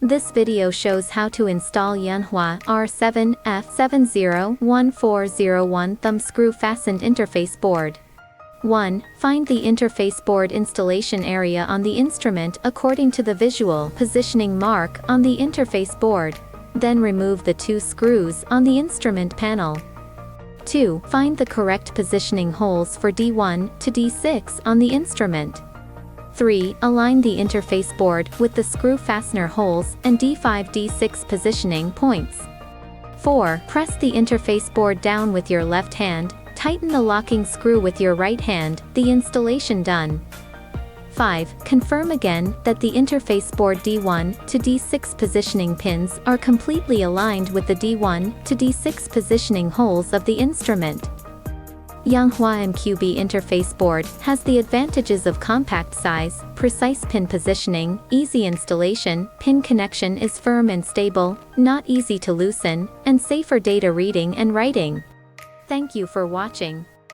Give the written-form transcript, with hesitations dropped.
This video shows how to install Yanhua R7F701401 thumb screw fastened interface board. 1. Find the interface board installation area on the instrument according to the visual positioning mark on the interface board. Then remove the 2 screws on the instrument panel. 2. Find the correct positioning holes for D1 to D6 on the instrument. 3. Align the interface board with the screw fastener holes and D5 D6 positioning points. 4. Press the interface board down with your left hand, tighten the locking screw with your right hand, the installation done. 5. Confirm again that the interface board D1 to D6 positioning pins are completely aligned with the D1 to D6 positioning holes of the instrument. Yanhua MQB interface board has the advantages of compact size, precise pin positioning, easy installation, pin connection is firm and stable, not easy to loosen, and safer data reading and writing. Thank you for watching.